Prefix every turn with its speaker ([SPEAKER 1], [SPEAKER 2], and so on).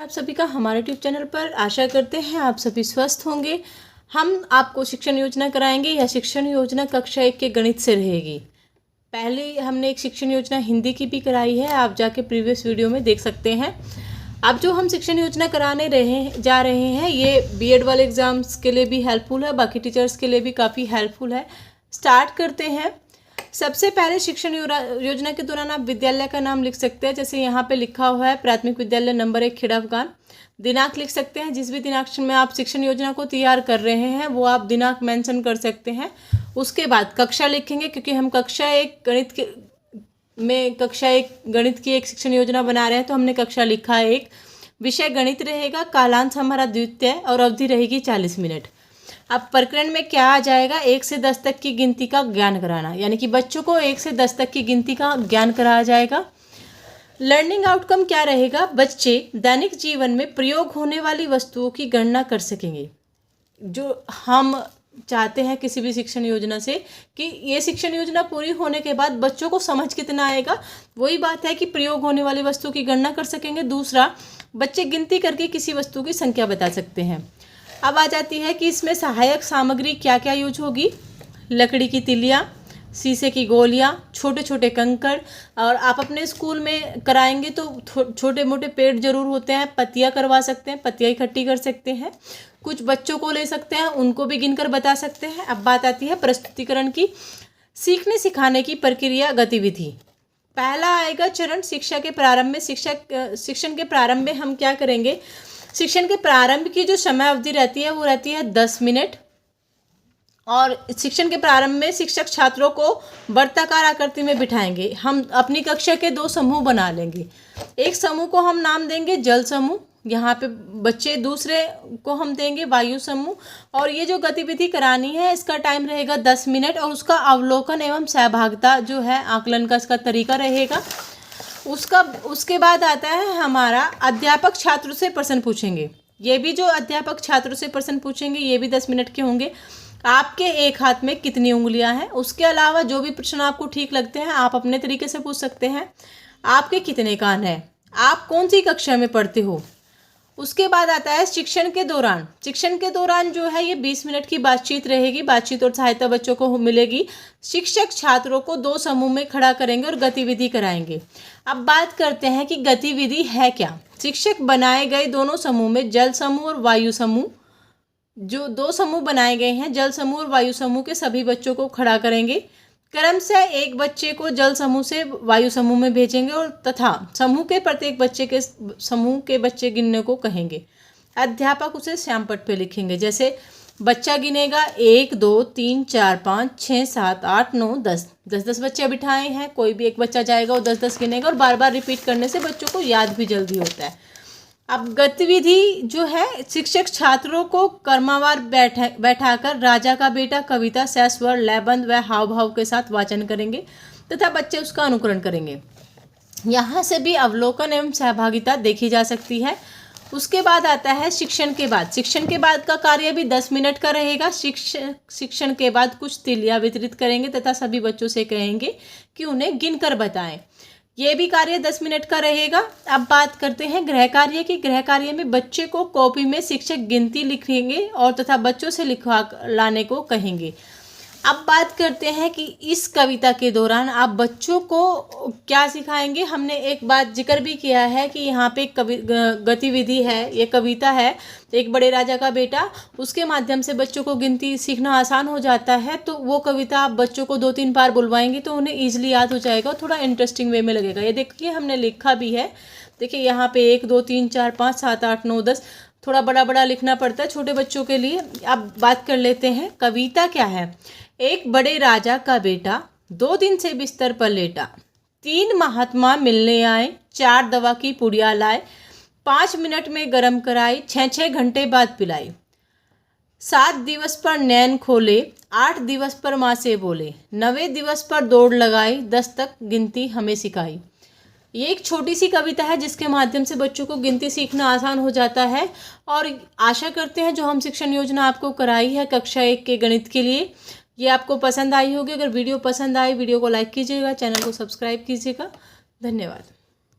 [SPEAKER 1] आप सभी का हमारे यूट्यूब चैनल पर। आशा करते हैं आप सभी स्वस्थ होंगे। हम आपको शिक्षण योजना कराएंगे। यह शिक्षण योजना कक्षा 1 के गणित से रहेगी। पहले हमने एक शिक्षण योजना हिंदी की भी कराई है, आप जाके प्रीवियस वीडियो में देख सकते हैं। अब जो हम शिक्षण योजना कराने जा रहे हैं ये बीएड वाले एग्ज़ाम्स के लिए भी हेल्पफुल है, बाकी टीचर्स के लिए भी काफ़ी हेल्पफुल है। स्टार्ट करते हैं। सबसे पहले शिक्षण योजना के दौरान आप विद्यालय का नाम लिख सकते हैं। जैसे यहाँ पे लिखा हुआ है प्राथमिक विद्यालय नंबर 1 खेड़ा अफगान। दिनांक लिख सकते हैं, जिस भी दिनांक में आप शिक्षण योजना को तैयार कर रहे हैं वो आप दिनांक मेंशन कर सकते हैं। उसके बाद कक्षा लिखेंगे, क्योंकि हम कक्षा 1 गणित की एक शिक्षण योजना बना रहे हैं, तो हमने कक्षा लिखा है 1। विषय गणित रहेगा, कालांश हमारा द्वितीय और अवधि रहेगी 40 मिनट। अब प्रकरण में क्या आ जाएगा, 1 से 10 तक की गिनती का ज्ञान कराना, यानी कि बच्चों को 1 से 10 तक की गिनती का ज्ञान कराया जाएगा। लर्निंग आउटकम क्या रहेगा, बच्चे दैनिक जीवन में प्रयोग होने वाली वस्तुओं की गणना कर सकेंगे। जो हम चाहते हैं किसी भी शिक्षण योजना से कि ये शिक्षण योजना पूरी होने के बाद बच्चों को समझ कितना आएगा, वही बात है कि प्रयोग होने वाली वस्तुओं की गणना कर सकेंगे। दूसरा, बच्चे गिनती करके किसी वस्तु की संख्या बता सकते हैं। अब आ जाती है कि इसमें सहायक सामग्री क्या क्या यूज होगी। लकड़ी की तिलियाँ, शीशे की गोलियाँ, छोटे छोटे कंकड़, और आप अपने स्कूल में कराएंगे तो छोटे मोटे पेड़ जरूर होते हैं, पत्तियाँ करवा सकते हैं, पत्तियाँ इकट्ठी कर सकते हैं। कुछ बच्चों को ले सकते हैं, उनको भी गिनकर बता सकते हैं। अब बात आती है प्रस्तुतिकरण की। सीखने सिखाने की प्रक्रिया गतिविधि। पहला आएगा चरण शिक्षा के प्रारंभ में। शिक्षण के प्रारंभ में हम क्या करेंगे, शिक्षण के प्रारंभ की जो समय अवधि रहती है वो रहती है 10 मिनट। और शिक्षण के प्रारंभ में शिक्षक छात्रों को वर्ताकार आकृति में बिठाएंगे। हम अपनी कक्षा के 2 समूह बना लेंगे। एक समूह को हम नाम देंगे जल समूह, यहाँ पे बच्चे, दूसरे को हम देंगे वायु समूह। और ये जो गतिविधि करानी है इसका टाइम रहेगा 10 मिनट, और उसका अवलोकन एवं सहभागिता जो है आकलन का इसका तरीका रहेगा। उसके बाद आता है हमारा अध्यापक छात्र से प्रश्न पूछेंगे। ये भी जो अध्यापक छात्रों से प्रश्न पूछेंगे ये भी 10 मिनट के होंगे। आपके एक हाथ में कितनी उंगलियां हैं। उसके अलावा जो भी प्रश्न आपको ठीक लगते हैं आप अपने तरीके से पूछ सकते हैं। आपके कितने कान हैं, आप कौन सी कक्षा में पढ़ते हो। उसके बाद आता है शिक्षण के दौरान जो है ये 20 मिनट की बातचीत रहेगी। बातचीत और सहायता बच्चों को मिलेगी। शिक्षक छात्रों को 2 समूह में खड़ा करेंगे और गतिविधि कराएंगे। अब बात करते हैं कि गतिविधि है क्या। शिक्षक बनाए गए दोनों समूह में जल समूह और वायु समूह, जो 2 समूह बनाए गए हैं जल समूह और वायु समूह के सभी बच्चों को खड़ा करेंगे। क्रमशः एक बच्चे को जल समूह से वायु समूह में भेजेंगे और तथा समूह के प्रत्येक बच्चे के समूह के बच्चे गिनने को कहेंगे। अध्यापक उसे श्यामपट्ट पे लिखेंगे। जैसे बच्चा गिनेगा 1 2 3 4 5 6 7 8 9 10 10 बच्चे बिठाए हैं। कोई भी एक बच्चा जाएगा वो 10 गिनेगा, और बार बार रिपीट करने से बच्चों को याद भी जल्दी होता है। अब गतिविधि जो है, शिक्षक छात्रों को क्रमवार बैठाकर राजा का बेटा कविता स्वर लयबंद व हाव भाव के साथ वाचन करेंगे तथा बच्चे उसका अनुकरण करेंगे। यहाँ से भी अवलोकन एवं सहभागिता देखी जा सकती है। उसके बाद आता है शिक्षण के बाद का कार्य भी 10 मिनट का रहेगा। शिक्षण के बाद कुछ तिलियाँ वितरित करेंगे तथा सभी बच्चों से कहेंगे कि उन्हें गिनकर बताएं। ये भी कार्य 10 मिनट का रहेगा। अब बात करते हैं गृह कार्य की। गृह कार्य में बच्चे को कॉपी में शिक्षक गिनती लिखेंगे और तथा बच्चों से लिखवा लाने को कहेंगे। अब बात करते हैं कि इस कविता के दौरान आप बच्चों को क्या सिखाएंगे। हमने एक बात जिक्र भी किया है कि यहाँ पे गतिविधि है, ये कविता है एक बड़े राजा का बेटा, उसके माध्यम से बच्चों को गिनती सीखना आसान हो जाता है। तो वो कविता आप बच्चों को 2-3 बार बुलवाएंगे तो उन्हें ईजिली याद हो जाएगा, थोड़ा इंटरेस्टिंग वे में लगेगा। ये देखिए हमने लिखा भी है, देखिए यहाँ पे 1 2 3 4 5 7 8 9 10, थोड़ा बड़ा बड़ा लिखना पड़ता है छोटे बच्चों के लिए। अब बात कर लेते हैं कविता क्या है। एक बड़े राजा का बेटा 2 दिन से बिस्तर पर लेटा, 3 महात्मा मिलने आए, 4 दवा की पुड़िया लाए, 5 मिनट में गरम कराई, 6 घंटे बाद पिलाई, 7 दिवस पर नैन खोले, 8 दिवस पर माँ से बोले, 9वें दिवस पर दौड़ लगाई, 10 तक गिनती हमें सिखाई। ये एक छोटी सी कविता है जिसके माध्यम से बच्चों को गिनती सीखना आसान हो जाता है। और आशा करते हैं जो हम शिक्षण योजना आपको कराई है कक्षा 1 के गणित के लिए ये आपको पसंद आई होगी। अगर वीडियो पसंद आए वीडियो को लाइक कीजिएगा, चैनल को सब्सक्राइब कीजिएगा। धन्यवाद।